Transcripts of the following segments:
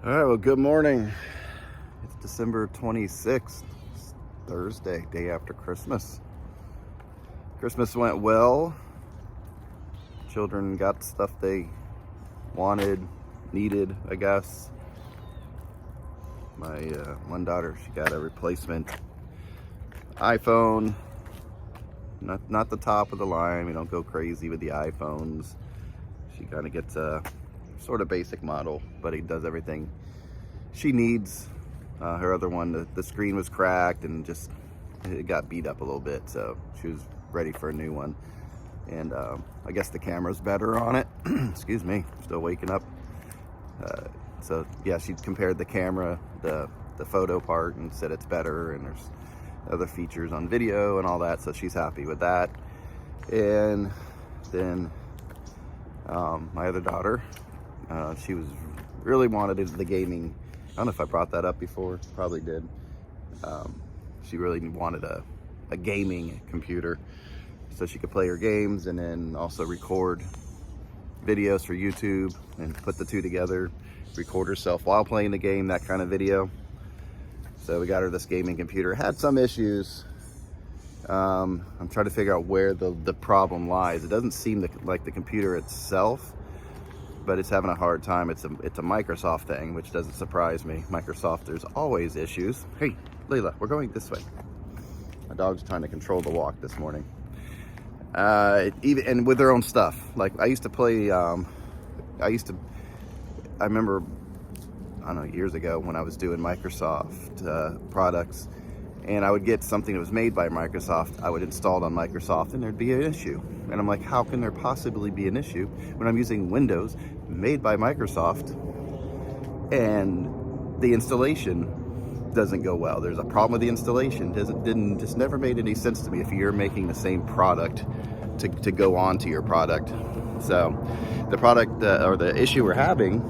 All right, well, good morning. It's December 26th, it's Thursday, day after Christmas. Christmas went well. Children got stuff they wanted, needed, I guess. My one daughter, she got a replacement iPhone. Not the top of the line. We don't go crazy with the iPhones. She kind of gets a sort of basic model, but it does everything she needs. Her other one, the screen was cracked and just it got beat up a little bit, so she was ready for a new one. And I guess the camera's better on it. Excuse me, still waking up. So yeah, she compared the camera, the photo part, and said it's better, and there's other features on video and all that, so she's happy with that. And then my other daughter, she really wanted the gaming. I don't know if I brought that up before, probably did. She really wanted a gaming computer so she could play her games and then also record videos for YouTube and put the two together, record herself while playing the game, that kind of video. So we got her this gaming computer. Had some issues. I'm trying to figure out where the problem lies. It doesn't seem like the computer itself, but it's having a hard time. It's a Microsoft thing, which doesn't surprise me. Microsoft, there's always issues. Hey, Layla, we're going this way. My dog's trying to control the walk this morning. Even and with their own stuff. Like I used to play. I remember, I don't know, years ago when I was doing Microsoft products, and I would get something that was made by Microsoft. I would install it on Microsoft, and there'd be an issue. And I'm like, how can there possibly be an issue when I'm using Windows made by Microsoft and the installation doesn't go well? There's a problem with the installation. Just never made any sense to me if you're making the same product to go on to your product. So the product or the issue we're having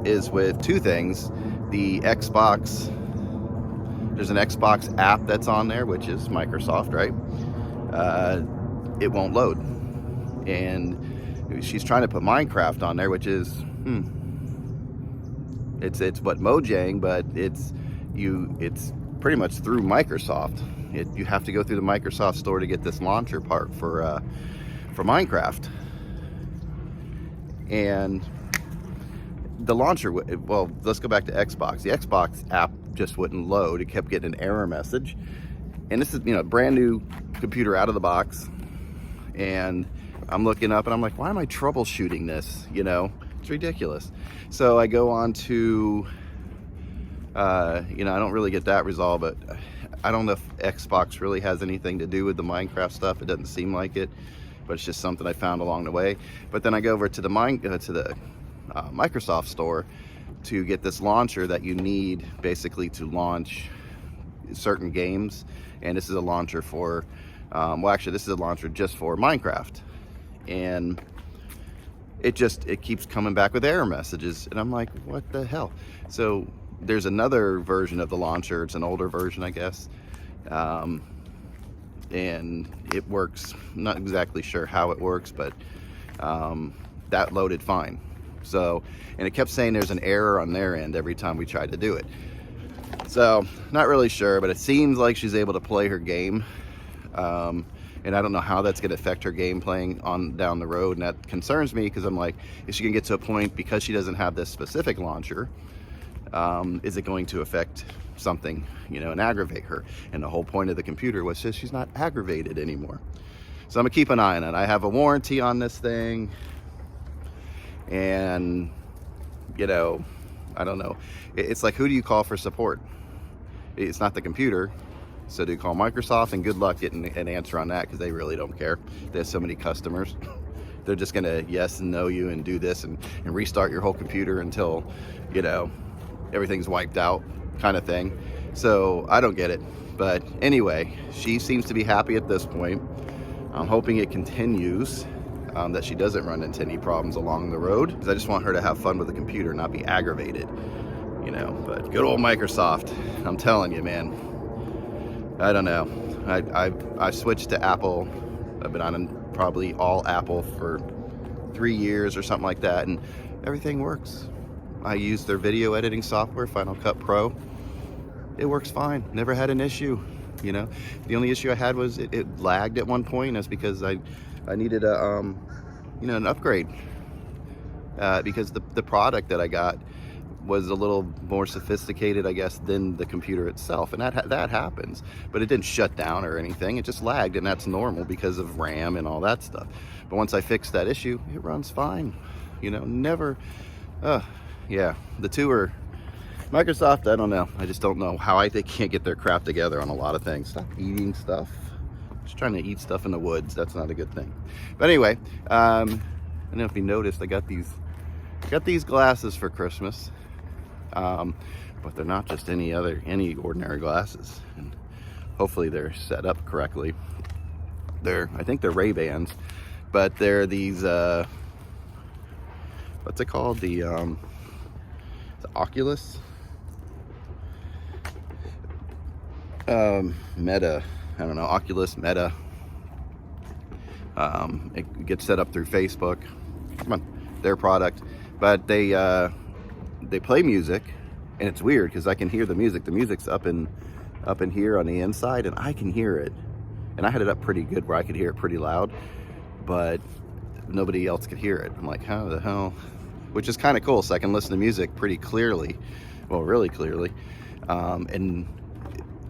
is with two things. The Xbox, there's an Xbox app that's on there, which is Microsoft, right? It won't load. And she's trying to put Minecraft on there, which is, it's what Mojang, but it's pretty much through Microsoft. You have to go through the Microsoft store to get this launcher part for Minecraft. And the launcher, well, let's go back to Xbox. The Xbox app just wouldn't load. It kept getting an error message. And this is, a brand new computer out of the box. And I'm looking up and I'm like, why am I troubleshooting this? It's ridiculous. So I go on to, I don't really get that resolved, but I don't know if Xbox really has anything to do with the Minecraft stuff. It doesn't seem like it, but it's just something I found along the way. But then I go over to the Microsoft store to get this launcher that you need basically to launch certain games. And this is a launcher for, this is a launcher just for Minecraft. And it keeps coming back with error messages. And I'm like, what the hell? So there's another version of the launcher. It's an older version, I guess. And it works. I'm not exactly sure how it works, but that loaded fine. So, and it kept saying there's an error on their end every time we tried to do it. So, not really sure, but it seems like she's able to play her game. And I don't know how that's going to affect her game playing on down the road. And that concerns me because I'm like, is she going to get to a point because she doesn't have this specific launcher? Is it going to affect something, and aggravate her? And the whole point of the computer was just she's not aggravated anymore. So I'm gonna keep an eye on it. I have a warranty on this thing. And, I don't know. It's like, who do you call for support? It's not the computer. So do you call Microsoft? And good luck getting an answer on that because they really don't care. They have so many customers. They're just going to yes and no you and do this and restart your whole computer until, everything's wiped out kind of thing. So I don't get it. But anyway, she seems to be happy at this point. I'm hoping it continues. That she doesn't run into any problems along the road, because I just want her to have fun with the computer, not be aggravated, but good old Microsoft, I'm telling you, man. I don't know. I switched to Apple. I've been on probably all Apple for 3 years or something like that, and everything works. I use their video editing software, Final Cut Pro. It works fine. Never had an issue. You know, the only issue I had was it lagged at one point. That's because I needed a you know, an upgrade because the product that I got was a little more sophisticated, I guess, than the computer itself, and that happens. But it didn't shut down or anything. It just lagged, and that's normal because of RAM and all that stuff. But once I fixed that issue, it runs fine. You know, never. Yeah, the two are Microsoft. I don't know. I just don't know how they can't get their crap together on a lot of things. Stop eating stuff. Just trying to eat stuff in the woods. That's not a good thing. But anyway, I don't know if you noticed, I got these glasses for Christmas. But they're not just any ordinary glasses, and hopefully they're set up correctly. I think they're Ray-Bans, but they're these what's it called, the Oculus Meta, I don't know, Oculus Meta. It gets set up through Facebook. Come on, their product, but they play music, and it's weird because I can hear the music. The music's up in here on the inside, and I can hear it. And I had it up pretty good where I could hear it pretty loud, but nobody else could hear it. I'm like, how the hell? Which is kind of cool, so I can listen to music pretty clearly, well, really clearly, and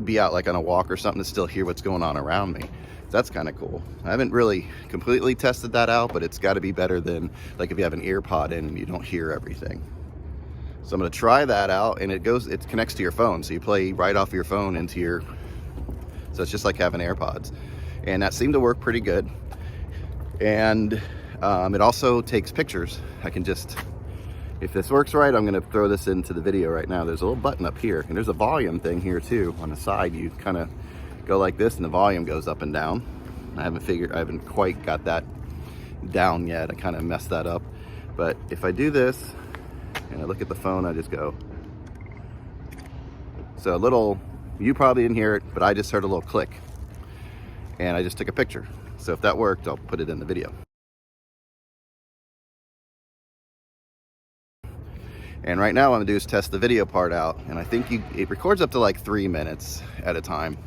be out like on a walk or something to still hear what's going on around me. That's kind of cool. I haven't really completely tested that out, but it's got to be better than like if you have an ear pod in and you don't hear everything. So I'm going to try that out, and it connects to your phone, so you play right off your phone into your, so it's just like having AirPods, and that seemed to work pretty good. And it also takes pictures. I can just, if this works right, I'm going to throw this into the video right now. There's a little button up here, and there's a volume thing here too on the side. You kind of go like this, and the volume goes up and down. I haven't quite got that down yet. I kind of messed that up. But if I do this and I look at the phone, I just go. So a little, you probably didn't hear it, but I just heard a little click, and I just took a picture. So if that worked, I'll put it in the video. And right now what I'm gonna do is test the video part out, and I think it records up to like 3 minutes at a time.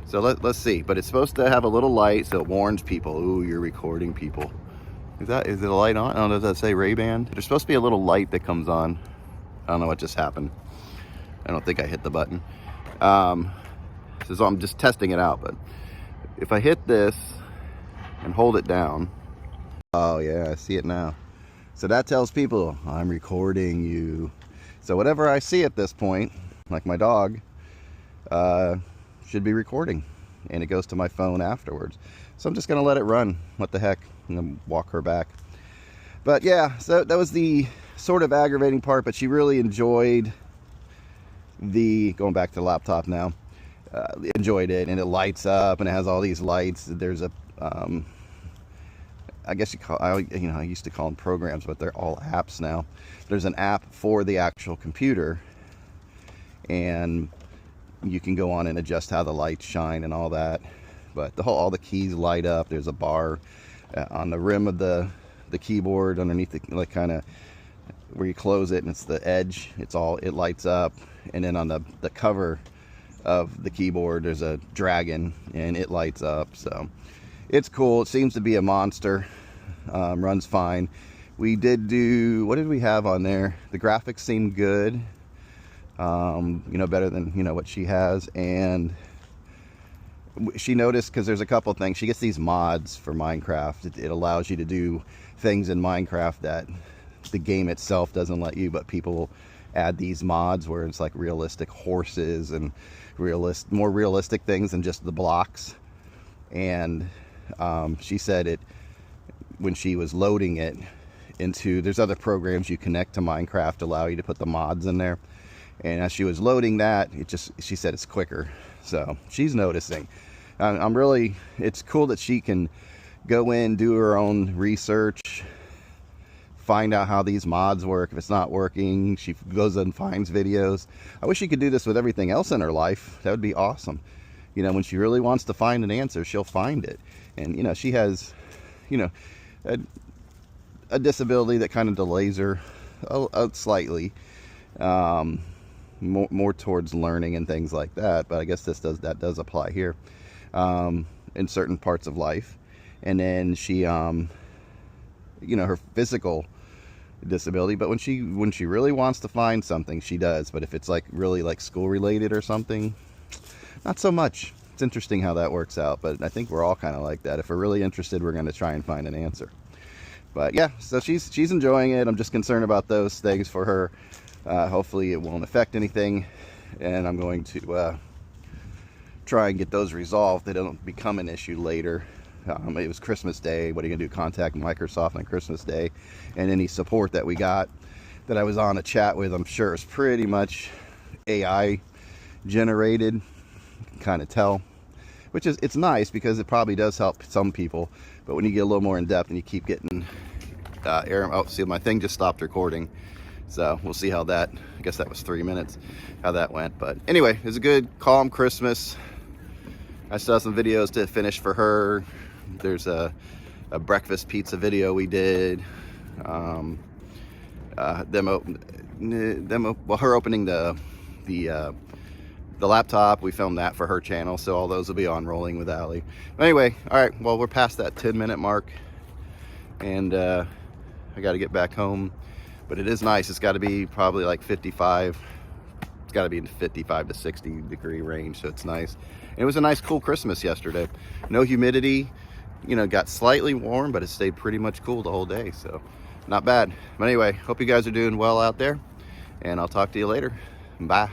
So let's see, but it's supposed to have a little light so it warns people, ooh, you're recording people. Is it a light on? I don't know, does that say Ray-Ban? There's supposed to be a little light that comes on. I don't know what just happened. I don't think I hit the button. So I'm just testing it out, but if I hit this and hold it down, oh yeah, I see it now. So that tells people I'm recording you. So whatever I see at this point, like my dog, should be recording, and it goes to my phone afterwards. So I'm just gonna let it run. What the heck? I'm gonna walk her back. But yeah, so that was the sort of aggravating part, but she really enjoyed going back to the laptop now, enjoyed it, and it lights up, and it has all these lights. There's a, I guess I used to call them programs, but they're all apps now. There's an app for the actual computer, and you can go on and adjust how the lights shine and all that. But all the keys light up. There's a bar on the rim of the keyboard underneath the, like, kind of where you close it, and it's the edge. It lights up. And then on the cover of the keyboard, there's a dragon, and it lights up. So it's cool. It seems to be a monster. Runs fine. We did do, what did we have on there? The graphics seemed good. Better than what she has. And she noticed, because there's a couple things, she gets these mods for Minecraft. It allows you to do things in Minecraft that the game itself doesn't let you, but people will add these mods where it's like realistic horses and more realistic things than just the blocks. And she said when she was loading it into, there's other programs you connect to Minecraft allow you to put the mods in there, and as she was loading that, she said it's quicker. So she's noticing. It's cool that she can go in, do her own research, find out how these mods work. If it's not working, she goes and finds videos. I wish she could do this with everything else in her life. That would be awesome. When she really wants to find an answer, she'll find it. And she has a disability that kind of delays her slightly. More towards learning and things like that, but I guess that does apply here in certain parts of life. And then she you know, her physical disability, but when she really wants to find something, she does. But if it's like really like school related or something, not so much. It's interesting how that works out, but I think we're all kind of like that. If we're really interested, we're going to try and find an answer. But yeah, so she's enjoying it. I'm just concerned about those things for her. Hopefully it won't affect anything, and I'm going to try and get those resolved. They don't become an issue later. It was Christmas Day. What are you gonna do? Contact Microsoft on Christmas Day, and any support that we got, that I was on a chat with, I'm sure is pretty much AI generated. You can kind of tell, which is, it's nice because it probably does help some people. But when you get a little more in depth and you keep getting error, oh, see, my thing just stopped recording. So we'll see how that, I guess that was 3 minutes, how that went. But anyway, it was a good, calm Christmas. I still have some videos to finish for her. There's a breakfast pizza video we did. Her opening the laptop. We filmed that for her channel, so all those will be on Rolling with Ali. But anyway, all right, well, we're past that 10-minute mark, and I got to get back home. But it is nice. It's got to be probably like 55. It's got to be in the 55 to 60 degree range, so it's nice. And it was a nice, cool Christmas yesterday. No humidity. You know, got slightly warm, but it stayed pretty much cool the whole day, so not bad. But anyway, hope you guys are doing well out there, and I'll talk to you later. Bye.